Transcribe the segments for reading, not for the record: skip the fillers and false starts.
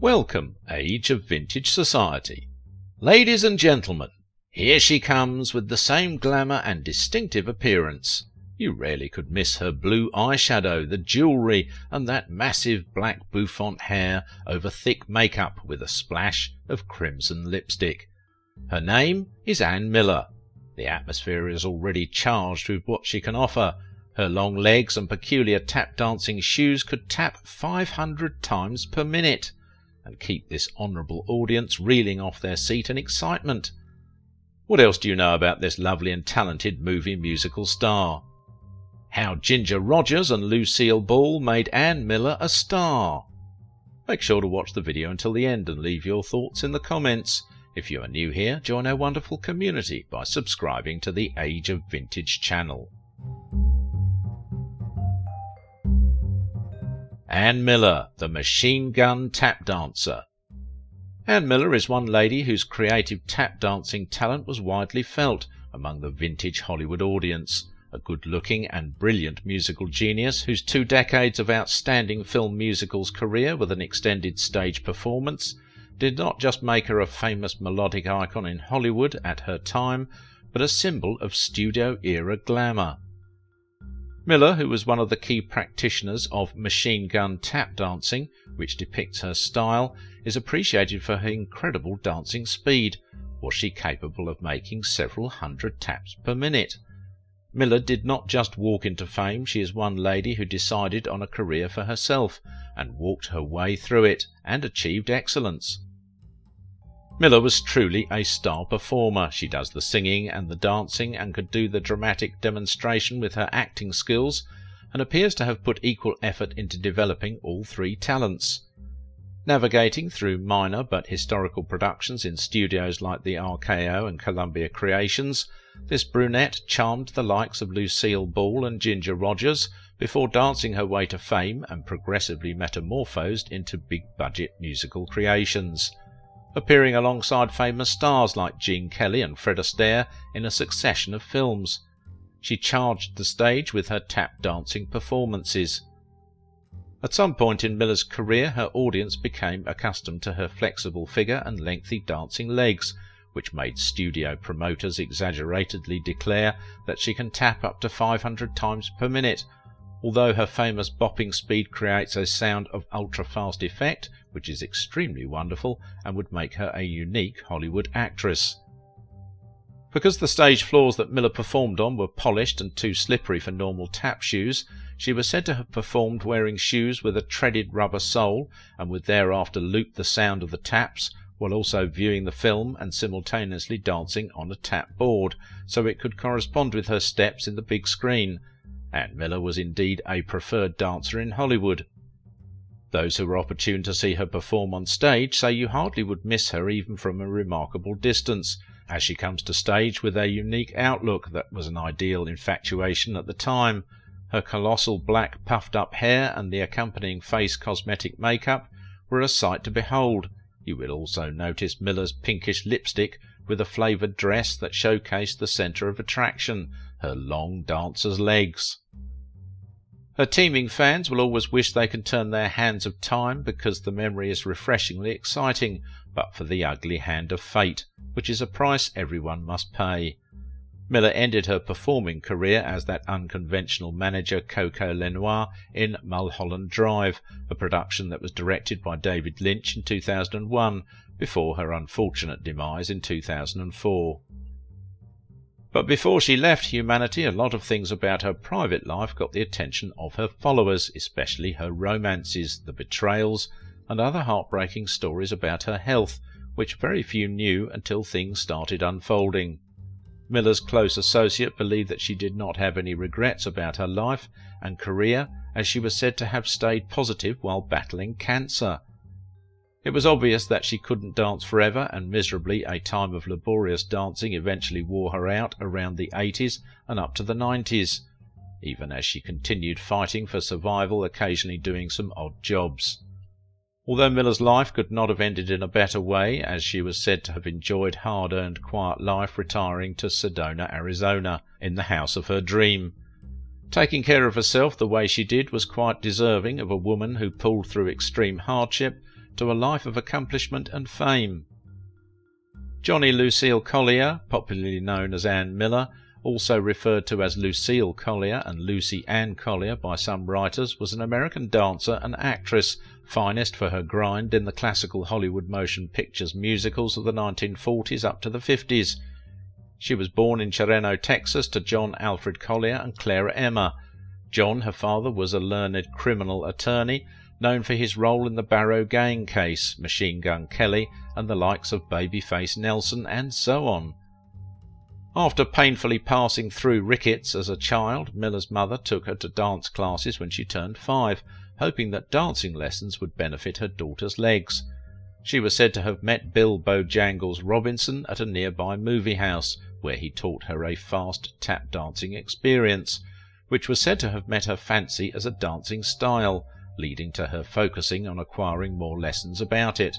Welcome, age of vintage society. Ladies and gentlemen, here she comes with the same glamour and distinctive appearance. You rarely could miss her blue eyeshadow, the jewellery, and that massive black bouffant hair over thick makeup with a splash of crimson lipstick. Her name is Ann Miller. The atmosphere is already charged with what she can offer. Her long legs and peculiar tap-dancing shoes could tap 500 times per minute, and keep this honourable audience reeling off their seat in excitement. What else do you know about this lovely and talented movie musical star? How Ginger Rogers and Lucille Ball made Ann Miller a star. Make sure to watch the video until the end and leave your thoughts in the comments. If you are new here, join our wonderful community by subscribing to the Age of Vintage channel. Ann Miller, the machine gun tap dancer. Ann Miller is one lady whose creative tap dancing talent was widely felt among the vintage Hollywood audience. A good-looking and brilliant musical genius whose 2 decades of outstanding film musicals career with an extended stage performance did not just make her a famous melodic icon in Hollywood at her time, but a symbol of studio-era glamour. Miller, who was one of the key practitioners of machine gun tap dancing, which depicts her style, is appreciated for her incredible dancing speed. Was she capable of making several hundred taps per minute? Miller did not just walk into fame. She is one lady who decided on a career for herself and walked her way through it and achieved excellence. Miller was truly a star performer. She does the singing and the dancing and could do the dramatic demonstration with her acting skills, and appears to have put equal effort into developing all 3 talents. Navigating through minor but historical productions in studios like the RKO and Columbia Creations, this brunette charmed the likes of Lucille Ball and Ginger Rogers before dancing her way to fame and progressively metamorphosed into big-budget musical creations, appearing alongside famous stars like Gene Kelly and Fred Astaire in a succession of films. She charged the stage with her tap-dancing performances. At some point in Miller's career, her audience became accustomed to her flexible figure and lengthy dancing legs, which made studio promoters exaggeratedly declare that she can tap up to 500 times per minute, although her famous bopping speed creates a sound of ultra-fast effect, which is extremely wonderful and would make her a unique Hollywood actress. Because the stage floors that Miller performed on were polished and too slippery for normal tap shoes, she was said to have performed wearing shoes with a treaded rubber sole and would thereafter loop the sound of the taps while also viewing the film and simultaneously dancing on a tap board, so it could correspond with her steps in the big screen. Ann Miller was indeed a preferred dancer in Hollywood. Those who were opportune to see her perform on stage say you hardly would miss her even from a remarkable distance, as she comes to stage with a unique outlook that was an ideal infatuation at the time. Her colossal black puffed-up hair and the accompanying face cosmetic makeup were a sight to behold. You will also notice Miller's pinkish lipstick with a flavoured dress that showcased the centre of attraction, her long dancer's legs. Her teeming fans will always wish they could turn their hands of time because the memory is refreshingly exciting, but for the ugly hand of fate, which is a price everyone must pay. Miller ended her performing career as that unconventional manager Coco Lenoir in Mulholland Drive, a production that was directed by David Lynch in 2001, before her unfortunate demise in 2004. But before she left humanity, a lot of things about her private life got the attention of her followers, especially her romances, the betrayals, and other heartbreaking stories about her health, which very few knew until things started unfolding. Miller's close associate believed that she did not have any regrets about her life and career, as she was said to have stayed positive while battling cancer. It was obvious that she couldn't dance forever, and miserably a time of laborious dancing eventually wore her out around the 80s and up to the 90s, even as she continued fighting for survival, occasionally doing some odd jobs. Although Miller's life could not have ended in a better way, as she was said to have enjoyed hard-earned quiet life retiring to Sedona, Arizona, in the house of her dream. Taking care of herself the way she did was quite deserving of a woman who pulled through extreme hardship to a life of accomplishment and fame. Johnny Lucille Collier, popularly known as Ann Miller, also referred to as Lucille Collier and Lucy Ann Collier by some writers, was an American dancer and actress, finest for her grind in the classical Hollywood motion pictures musicals of the 1940s up to the 50s. She was born in Chireno, Texas, to John Alfred Collier and Clara Emma. John, her father, was a learned criminal attorney, known for his role in the Barrow Gang case, Machine Gun Kelly, and the likes of Babyface Nelson, and so on. After painfully passing through rickets as a child, Miller's mother took her to dance classes when she turned 5, hoping that dancing lessons would benefit her daughter's legs. She was said to have met Bill Bojangles Robinson at a nearby movie house, where he taught her a fast tap dancing experience, which was said to have met her fancy as a dancing style, leading to her focusing on acquiring more lessons about it.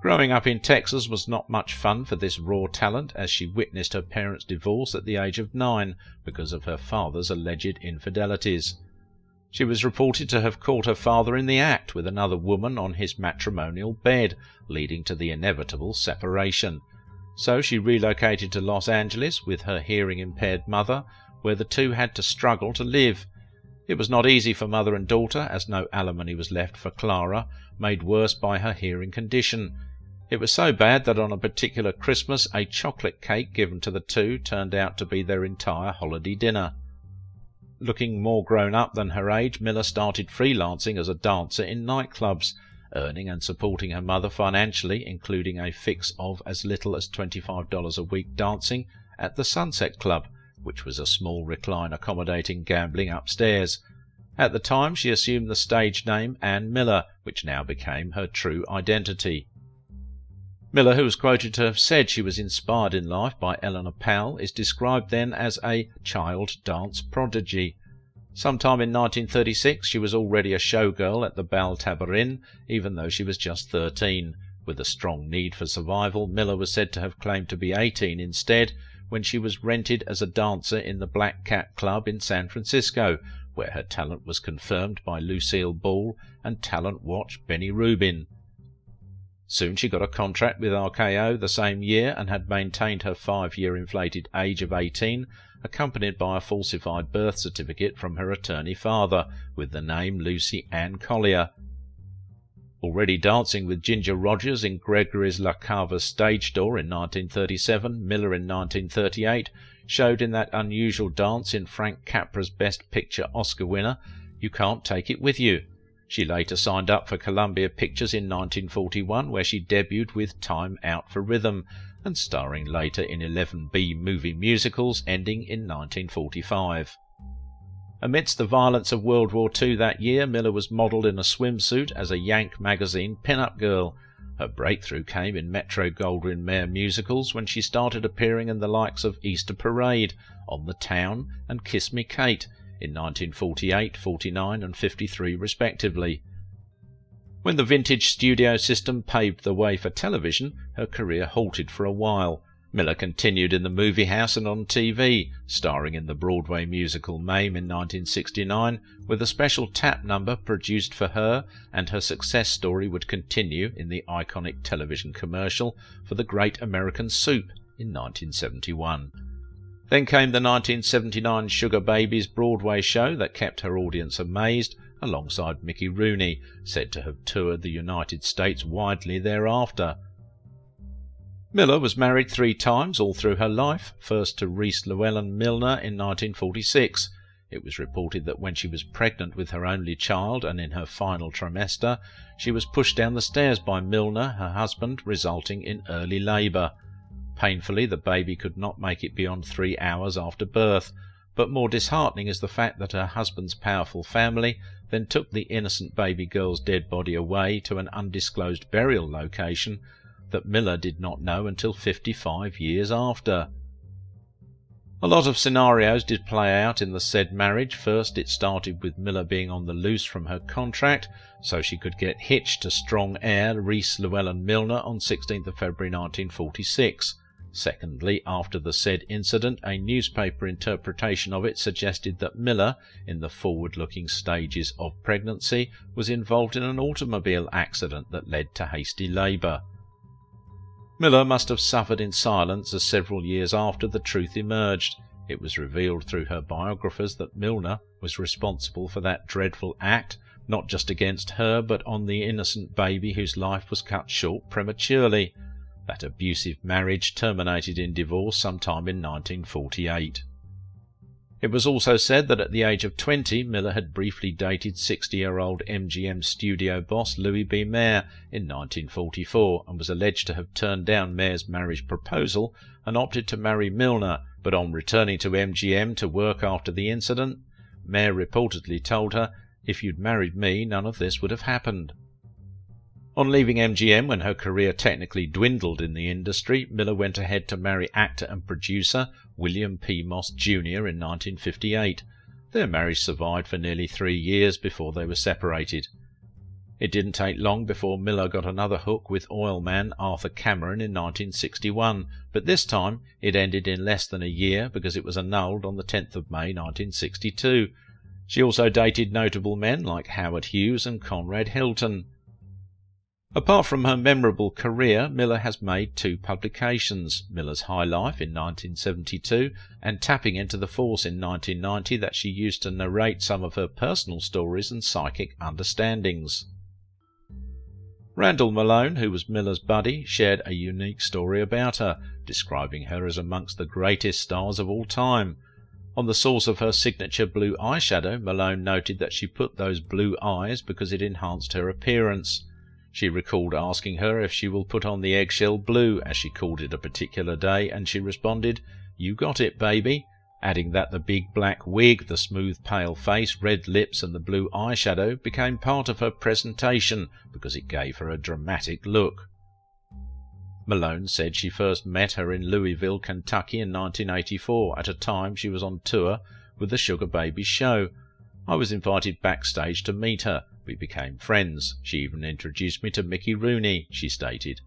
Growing up in Texas was not much fun for this raw talent, as she witnessed her parents' divorce at the age of 9 because of her father's alleged infidelities. She was reported to have caught her father in the act with another woman on his matrimonial bed, leading to the inevitable separation. So she relocated to Los Angeles with her hearing-impaired mother, where the two had to struggle to live. It was not easy for mother and daughter, as no alimony was left for Clara, made worse by her hearing condition. It was so bad that on a particular Christmas a chocolate cake given to the two turned out to be their entire holiday dinner. Looking more grown up than her age, Miller started freelancing as a dancer in nightclubs, earning and supporting her mother financially, including a fix of as little as $25 a week dancing at the Sunset Club, which was a small recline accommodating gambling upstairs. At the time she assumed the stage name Ann Miller, which now became her true identity. Miller, who was quoted to have said she was inspired in life by Eleanor Powell, is described then as a child dance prodigy. Sometime in 1936 she was already a showgirl at the Bal Tabarin, even though she was just 13. With a strong need for survival, Miller was said to have claimed to be 18 instead, when she was rented as a dancer in the Black Cat Club in San Francisco, where her talent was confirmed by Lucille Ball and talent watch Benny Rubin. Soon she got a contract with RKO the same year and had maintained her 5-year inflated age of 18, accompanied by a falsified birth certificate from her attorney father, with the name Lucy Ann Collier. Already dancing with Ginger Rogers in Gregory's La Cava's stage door in 1937, Miller in 1938 showed in that unusual dance in Frank Capra's Best Picture Oscar winner, You Can't Take It With You. She later signed up for Columbia Pictures in 1941, where she debuted with Time Out for Rhythm, and starring later in 11 B-movie musicals, ending in 1945. Amidst the violence of World War II that year, Miller was modelled in a swimsuit as a Yank magazine pin-up girl. Her breakthrough came in Metro-Goldwyn-Mayer musicals when she started appearing in the likes of Easter Parade, On the Town, and Kiss Me Kate in 1948, 49 and 53 respectively. When the vintage studio system paved the way for television, her career halted for a while. Miller continued in the movie house and on TV, starring in the Broadway musical Mame in 1969, with a special tap number produced for her, and her success story would continue in the iconic television commercial for the Great American Soup in 1971. Then came the 1979 Sugar Babies Broadway show that kept her audience amazed, alongside Mickey Rooney, said to have toured the United States widely thereafter. Miller was married 3 times all through her life, first to Reese Llewellyn Milner in 1946. It was reported that when she was pregnant with her only child and in her final trimester, she was pushed down the stairs by Milner, her husband, resulting in early labour. Painfully, the baby could not make it beyond 3 hours after birth, but more disheartening is the fact that her husband's powerful family then took the innocent baby girl's dead body away to an undisclosed burial location that Miller did not know until 55 years after. A lot of scenarios did play out in the said marriage. First, it started with Miller being on the loose from her contract, so she could get hitched to strong heir Reese Llewellyn Milner on 16th of February 1946. Secondly, after the said incident, a newspaper interpretation of it suggested that Miller, in the forward-looking stages of pregnancy, was involved in an automobile accident that led to hasty labour. Miller must have suffered in silence, as several years after the truth emerged. It was revealed through her biographers that Milner was responsible for that dreadful act, not just against her, but on the innocent baby whose life was cut short prematurely. That abusive marriage terminated in divorce sometime in 1948. It was also said that at the age of 20, Miller had briefly dated 60-year-old MGM studio boss Louis B. Mayer in 1944, and was alleged to have turned down Mayer's marriage proposal and opted to marry Milner, but on returning to MGM to work after the incident, Mayer reportedly told her, "If you'd married me, none of this would have happened." On leaving MGM, when her career technically dwindled in the industry, Miller went ahead to marry actor and producer William P. Moss Jr. in 1958. Their marriage survived for nearly 3 years before they were separated. It didn't take long before Miller got another hook with oil man Arthur Cameron in 1961, but this time it ended in less than a year because it was annulled on the 10th of May 1962. She also dated notable men like Howard Hughes and Conrad Hilton. Apart from her memorable career, Miller has made 2 publications, Miller's High Life in 1972 and Tapping into the Force in 1990, that she used to narrate some of her personal stories and psychic understandings. Randall Malone, who was Miller's buddy, shared a unique story about her, describing her as amongst the greatest stars of all time. On the source of her signature blue eyeshadow, Malone noted that she put those blue eyes because it enhanced her appearance. She recalled asking her if she will put on the eggshell blue, as she called it a particular day, and she responded, "You got it, baby," adding that the big black wig, the smooth pale face, red lips and the blue eyeshadow became part of her presentation because it gave her a dramatic look. Malone said she first met her in Louisville, Kentucky in 1984, at a time she was on tour with the Sugar Baby show. I was invited backstage to meet her. We became friends. She even introduced me to Mickey Rooney, she stated.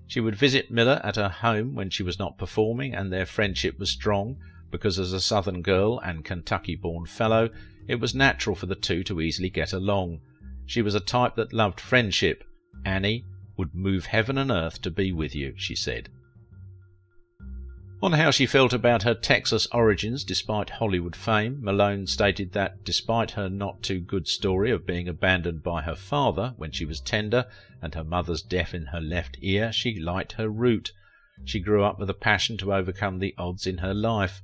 She would visit Miller at her home when she was not performing, and their friendship was strong because as a Southern girl and Kentucky-born fellow, it was natural for the two to easily get along. She was a type that loved friendship. "Annie would move heaven and earth to be with you," she said. On how she felt about her Texas origins despite Hollywood fame, Malone stated that, despite her not-too-good story of being abandoned by her father when she was tender and her mother's deaf in her left ear, she liked her root. She grew up with a passion to overcome the odds in her life.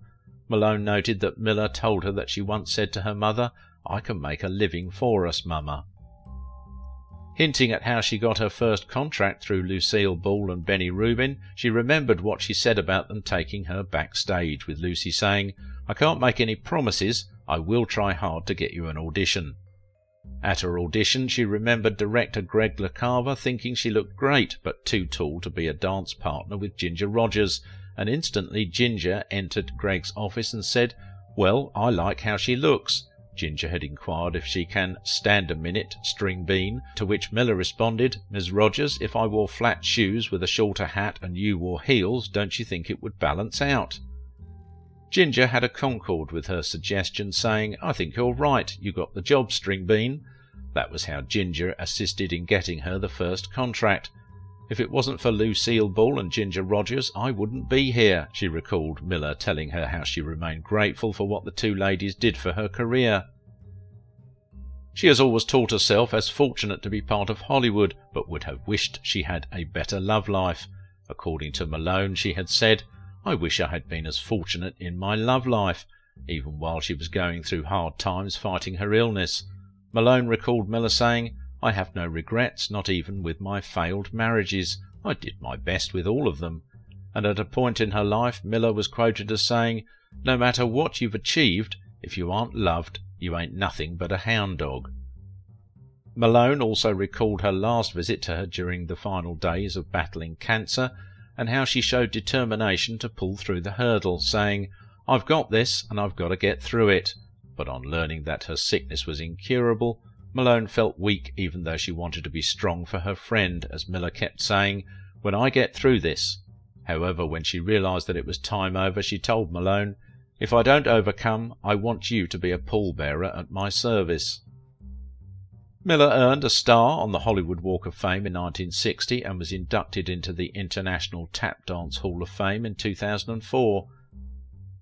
Malone noted that Miller told her that she once said to her mother, "I can make a living for us, Mama." Hinting at how she got her first contract through Lucille Ball and Benny Rubin, she remembered what she said about them taking her backstage, with Lucy saying, "I can't make any promises, I will try hard to get you an audition." At her audition, she remembered director Greg LaCava thinking she looked great, but too tall to be a dance partner with Ginger Rogers, and instantly Ginger entered Greg's office and said, "Well, I like how she looks." Ginger had inquired if she can "stand a minute, string bean," to which Miller responded, "Ms. Rogers, if I wore flat shoes with a shorter hat and you wore heels, don't you think it would balance out?" Ginger had a concord with her suggestion, saying, "I think you're right, you got the job, string bean." That was how Ginger assisted in getting her the first contract. "If it wasn't for Lucille Ball and Ginger Rogers, I wouldn't be here," she recalled Miller telling her how she remained grateful for what the two ladies did for her career. She has always taught herself as fortunate to be part of Hollywood, but would have wished she had a better love life. According to Malone, she had said, "I wish I had been as fortunate in my love life," even while she was going through hard times fighting her illness. Malone recalled Miller saying, "I have no regrets, not even with my failed marriages. I did my best with all of them." And at a point in her life, Miller was quoted as saying, "No matter what you've achieved, if you aren't loved, you ain't nothing but a hound dog." Malone also recalled her last visit to her during the final days of battling cancer, and how she showed determination to pull through the hurdle, saying, "I've got this, and I've got to get through it." But on learning that her sickness was incurable, Malone felt weak, even though she wanted to be strong for her friend, as Miller kept saying, "When I get through this, However, when she realised that it was time over, she told Malone, "If I don't overcome, I want you to be a pallbearer at my service." Miller earned a star on the Hollywood Walk of Fame in 1960 and was inducted into the International Tap Dance Hall of Fame in 2004.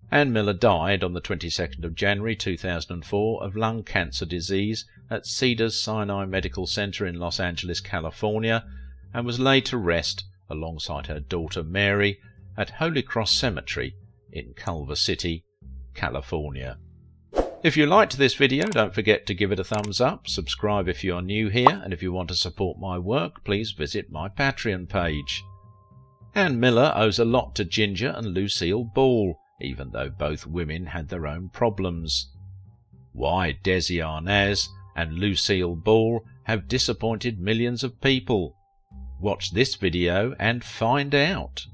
Ann Miller died on the 22nd of January 2004 of lung cancer disease at Cedars-Sinai Medical Center in Los Angeles, California, and was laid to rest alongside her daughter Mary at Holy Cross Cemetery in Culver City, California. If you liked this video, don't forget to give it a thumbs up, subscribe if you are new here, and if you want to support my work, please visit my Patreon page. Ann Miller owes a lot to Ginger and Lucille Ball, even though both women had their own problems. Why Desi Arnaz and Lucille Ball have disappointed millions of people? Watch this video and find out.